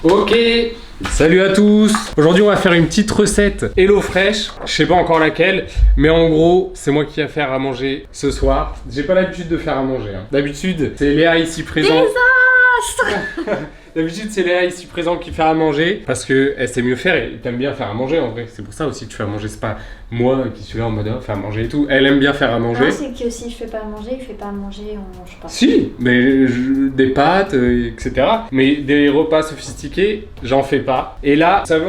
Ok, salut à tous. Aujourd'hui on va faire une petite recette HelloFresh. Je sais pas encore laquelle, mais en gros c'est moi qui vais faire à manger ce soir. J'ai pas l'habitude de faire à manger. D'habitude c'est Léa ici présente. Désastre. D'habitude c'est Léa ici présente qui fait à manger parce que elle sait mieux faire et t'aimes bien faire à manger en vrai. C'est pour ça aussi que tu fais à manger. C'est pas moi qui suis là en mode faire à manger et tout. Elle aime bien faire à manger. Non, c'est que si je fais pas à manger, il fait pas à manger, on mange pas. Si, mais des pâtes, etc. Mais des repas sophistiqués, j'en fais pas. Et là, vous savez,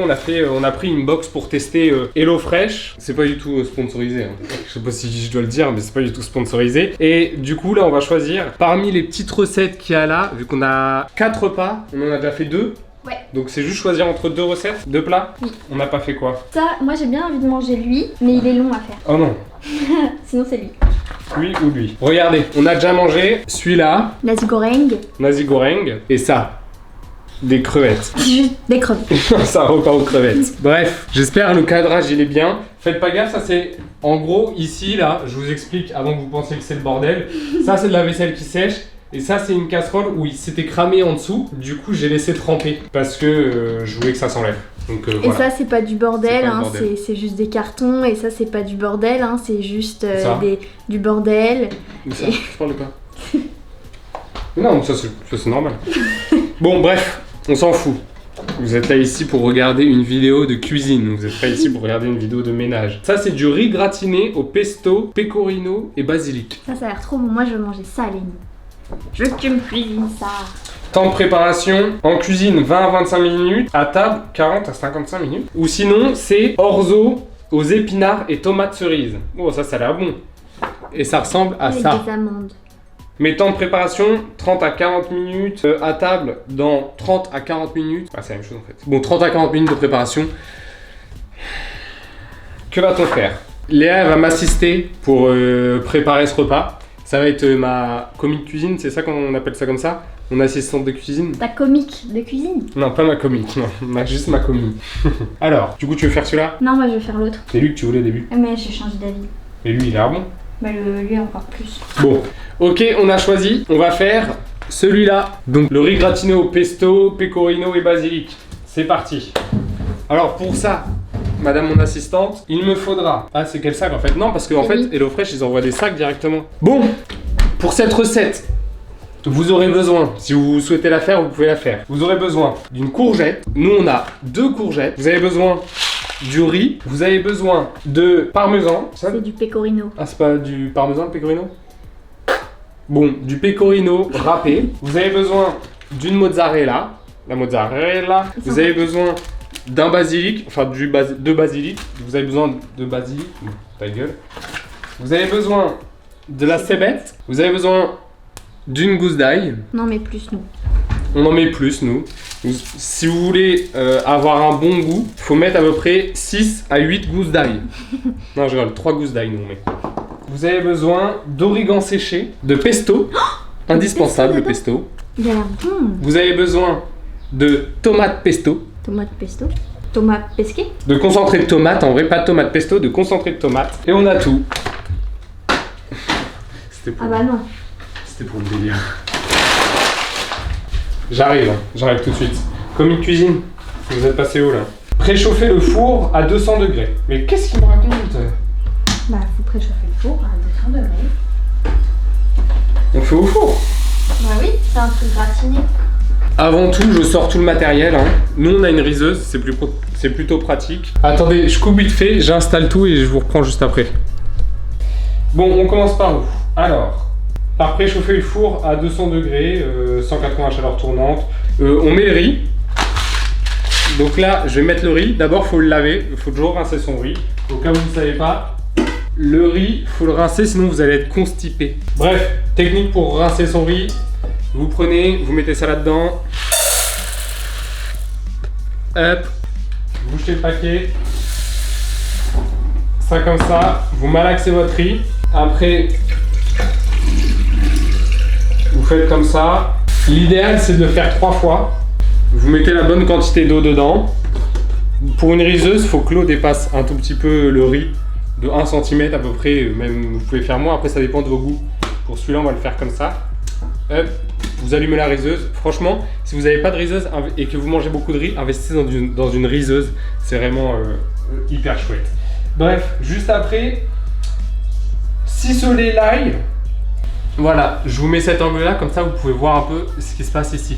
on a pris une box pour tester HelloFresh. C'est pas du tout sponsorisé. Je sais pas si je dois le dire, mais c'est pas du tout sponsorisé. Et du coup, là, on va choisir parmi les petites recettes qu'il y a là, vu qu'on a 4 repas, on en a déjà fait 2. Ouais. Donc c'est juste choisir entre 2 recettes, 2 plats. Oui. On n'a pas fait quoi? Ça, moi j'ai bien envie de manger lui, mais il est long à faire. Oh non, Sinon c'est lui. lui ou lui. Regardez, on a déjà mangé celui-là, Nasi goreng, nasi goreng, et ça, des crevettes. juste des crevettes. C'est un repas aux crevettes. Bref, j'espère le cadrage il est bien. Faites pas gaffe, ça c'est en gros ici là, je vous explique avant que vous pensiez que c'est le bordel. Ça c'est de la vaisselle qui sèche. Et ça c'est une casserole où il s'était cramé en dessous. Du coup j'ai laissé tremper parce que je voulais que ça s'enlève. Donc Et voilà. ça c'est pas du bordel, C'est pas hein, le bordel. c'est juste des cartons. Et ça c'est pas du bordel, hein, c'est juste Ça. du bordel. Où ça? Je parle pas. Non, ça c'est normal. Bon bref, on s'en fout. Vous êtes là ici pour regarder une vidéo de cuisine, vous êtes pas ici pour regarder une vidéo de ménage. Ça c'est du riz gratiné au pesto, pecorino et basilic. Ça a l'air trop bon, moi je veux manger ça Lénie. Je veux que tu me cuisines ça. Temps de préparation, en cuisine 20 à 25 minutes, à table 40 à 55 minutes. Ou sinon c'est orzo aux épinards et tomates cerises. Oh ça a l'air bon. Et ça ressemble à Avec ça. des amandes. Mais temps de préparation 30 à 40 minutes, à table dans 30 à 40 minutes. Ah c'est la même chose en fait. Bon 30 à 40 minutes de préparation. Que va-t-on faire? Léa elle va m'assister pour préparer ce repas. Ça va être ma commis de cuisine, c'est ça qu'on appelle ça comme ça? Mon assistante de cuisine? Ta comique de cuisine? Non, pas ma commis, non, juste ma commis. Alors, du coup, tu veux faire celui-là? Non, moi je vais faire l'autre. C'est lui que tu voulais au début. Mais j'ai changé d'avis. Et lui, il a l'air bon. Bah lui encore plus. Bon, ok, on a choisi. On va faire celui-là. Donc, le riz gratiné au pesto, pecorino et basilic. C'est parti. Alors, pour ça, madame mon assistante, il me faudra... Ah, c'est quel sac en fait? Non, parce qu'en fait, HelloFresh, ils envoient des sacs directement. Bon, pour cette recette, vous aurez besoin, si vous souhaitez la faire, vous pouvez la faire. Vous aurez besoin d'une courgette. Nous, on a 2 courgettes. Vous avez besoin du riz. Vous avez besoin de parmesan. Ça, C'est du pecorino. ah, c'est pas du parmesan, le pecorino? Bon, du pecorino râpé. Vous avez besoin d'une mozzarella. La mozzarella. Vous avez besoin d'un basilic, enfin de basilic. Vous avez besoin de basilic. Ta gueule. Vous avez besoin de la cébette. Vous avez besoin d'une gousse d'ail. Non mais plus nous. On en met plus, nous. Si vous voulez avoir un bon goût, il faut mettre à peu près 6 à 8 gousses d'ail. Non, je rigole, 3 gousses d'ail, nous on met. Vous avez besoin d'origan séché, de pesto, indispensable le pesto. Il a l'air bon. Vous avez besoin de tomates pesto, Tomate pesto. Tomate pesqué. de concentré de tomate, en vrai pas de tomate pesto, de concentré de tomate. Et on a tout. C'était Ah bah non. pour le délire. J'arrive tout de suite. Commis de cuisine, vous êtes passé où là? Préchauffer le four à 200 degrés. Mais qu'est-ce qu'il me raconte? Bah faut préchauffer le four à 200 degrés. On fait au four. Bah oui, c'est un truc gratiné. Avant tout, je sors tout le matériel. Nous, on a une riseuse, c'est plutôt pratique. Attendez, je coupe vite fait, j'installe tout et je vous reprends juste après. Bon, on commence par où? Alors, par préchauffer le four à 200 degrés, 180 chaleur tournante. On met le riz. Donc là, je vais mettre le riz. D'abord, il faut le laver. Il faut toujours rincer son riz. Au cas où vous ne savez pas, le riz, il faut le rincer, sinon vous allez être constipé. Bref, technique pour rincer son riz. Vous prenez, vous mettez ça là-dedans. Hop. Vous bouchez le paquet. Ça comme ça. Vous malaxez votre riz. Après, vous faites comme ça. L'idéal, c'est de le faire 3 fois. Vous mettez la bonne quantité d'eau dedans. Pour une riseuse, il faut que l'eau dépasse un tout petit peu le riz. De 1 cm à peu près. Même vous pouvez faire moins. Après, ça dépend de vos goûts. Pour celui-là, on va le faire comme ça. Hop. vous allumez la riseuse. Franchement, si vous n'avez pas de riseuse et que vous mangez beaucoup de riz, investissez dans une riseuse. C'est vraiment hyper chouette. Bref, juste après, ciseler l'ail. Voilà, je vous mets cet angle-là, comme ça vous pouvez voir un peu ce qui se passe ici.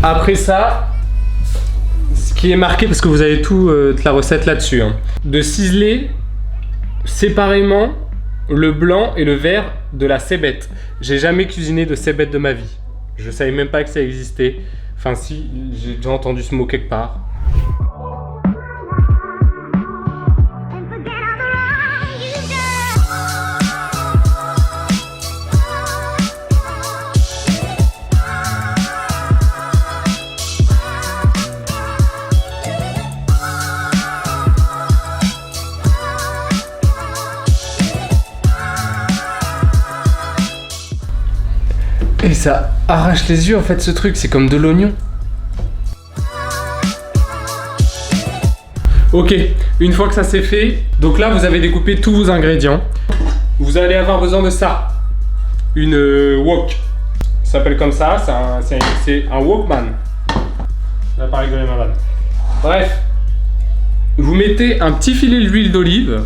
Après ça, ce qui est marqué, parce que vous avez toute la recette là-dessus, hein, de ciseler séparément le blanc et le vert de la cébette. J'ai jamais cuisiné de cébette de ma vie. Je savais même pas que ça existait. Enfin si, j'ai déjà entendu ce mot quelque part. Et ça arrache les yeux en fait ce truc, c'est comme de l'oignon. Ok, une fois que ça c'est fait, donc là vous avez découpé tous vos ingrédients. Vous allez avoir besoin de ça. Une wok. Ça s'appelle comme ça, c'est un Walkman. Ça va pas rigoler ma vanne. Bref, vous mettez un petit filet d'huile d'olive.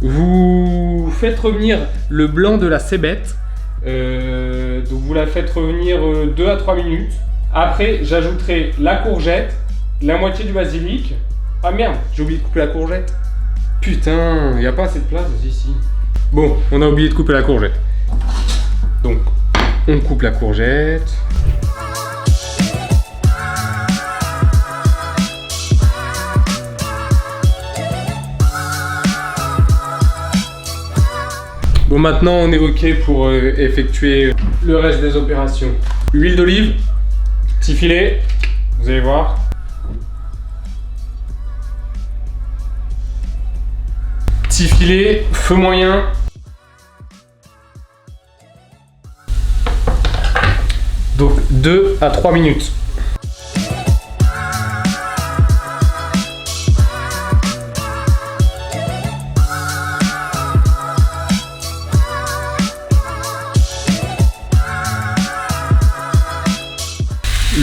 Vous faites revenir le blanc de la cébette. Donc vous la faites revenir 2 à 3 minutes. Après j'ajouterai la courgette, la moitié du basilic. Ah merde, j'ai oublié de couper la courgette. Putain, il n'y a pas assez de place ici. Bon, on a oublié de couper la courgette. Donc on coupe la courgette. Bon, maintenant on est ok pour effectuer le reste des opérations. Huile d'olive, petit filet, vous allez voir. Petit filet, feu moyen. Donc 2 à 3 minutes.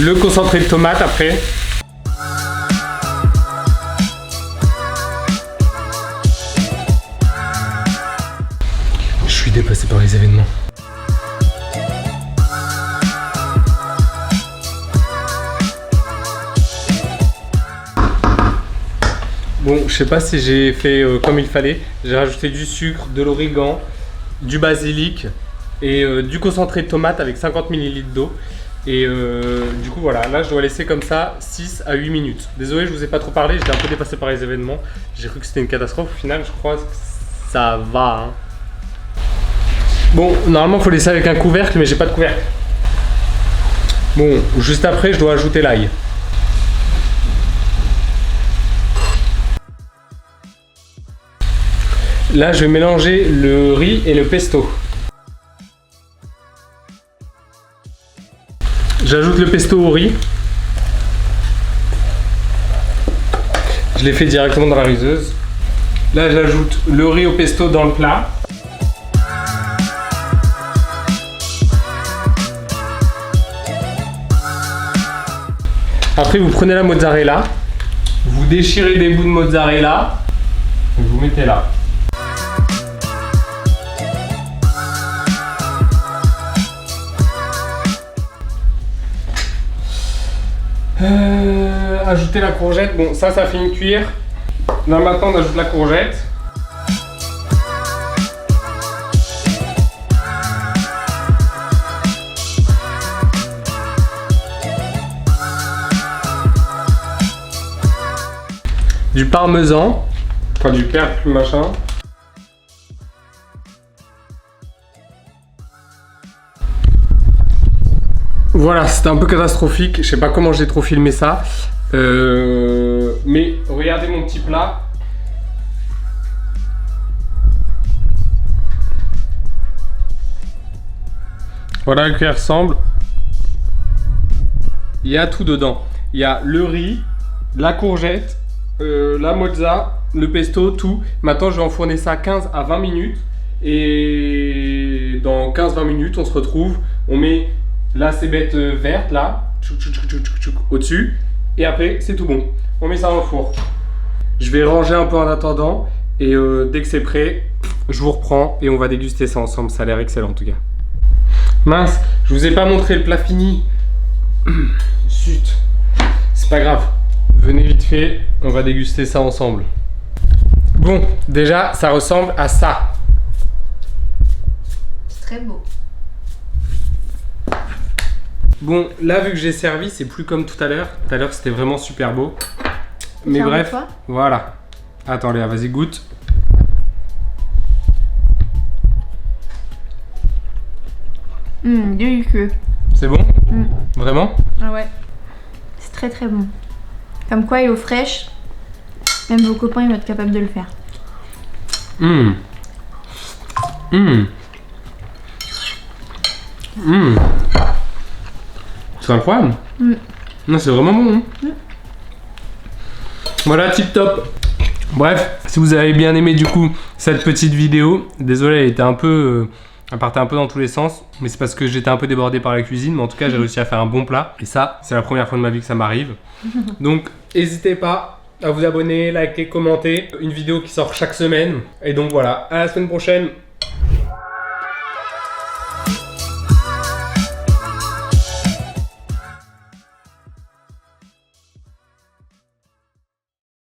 Le concentré de tomate après. Je suis dépassé par les événements. Bon, je sais pas si j'ai fait comme il fallait. J'ai rajouté du sucre, de l'origan, du basilic et du concentré de tomate avec 50 ml d'eau. Et du coup voilà, là je dois laisser comme ça 6 à 8 minutes. Désolé, je vous ai pas trop parlé, j'étais un peu dépassé par les événements. J'ai cru que c'était une catastrophe, au final je crois que ça va. Hein. Bon, normalement il faut laisser avec un couvercle, mais j'ai pas de couvercle. Bon, juste après je dois ajouter l'ail. Là je vais mélanger le riz et le pesto. J'ajoute le pesto au riz. Je l'ai fait directement dans la riseuse. Là, j'ajoute le riz au pesto dans le plat. Après, vous prenez la mozzarella. Vous déchirez des bouts de mozzarella. Et vous mettez là. Ajouter la courgette, bon ça finit de cuire. Là maintenant on ajoute la courgette. Du parmesan, enfin du percle machin. Voilà, c'était un peu catastrophique. Je sais pas comment j'ai trop filmé ça. Mais regardez mon petit plat. Voilà à quoi il ressemble. Il y a tout dedans. Il y a le riz, la courgette, la mozza, le pesto, tout. Maintenant, je vais enfourner ça 15 à 20 minutes. Et dans 15-20 minutes, on se retrouve. On met la cébette verte là, au-dessus. Et après, c'est tout bon. On met ça dans le four. Je vais ranger un peu en attendant. Et dès que c'est prêt, je vous reprends et on va déguster ça ensemble. Ça a l'air excellent en tout cas. Mince, je vous ai pas montré le plat fini. Zut. C'est pas grave. Venez vite fait, on va déguster ça ensemble. Bon, déjà, ça ressemble à ça. C'est très beau. Bon, là, vu que j'ai servi, c'est plus comme tout à l'heure. Tout à l'heure, c'était vraiment super beau. Mais bref, voilà. Attends, Léa, vas-y, goûte. Délicieux. C'est bon? Vraiment? Ah ouais. C'est très très bon. Comme quoi, l'eau fraîche, même vos copains ils vont être capables de le faire. C'est incroyable. Non, c'est vraiment bon. Voilà, tip top. Bref, si vous avez bien aimé du coup cette petite vidéo, désolé, elle était un peu... elle partait un peu dans tous les sens, mais c'est parce que j'étais un peu débordé par la cuisine, mais en tout cas j'ai réussi à faire un bon plat. Et ça, c'est la première fois de ma vie que ça m'arrive. Donc, n'hésitez pas à vous abonner, liker, commenter. Une vidéo qui sort chaque semaine. Et donc voilà, à la semaine prochaine.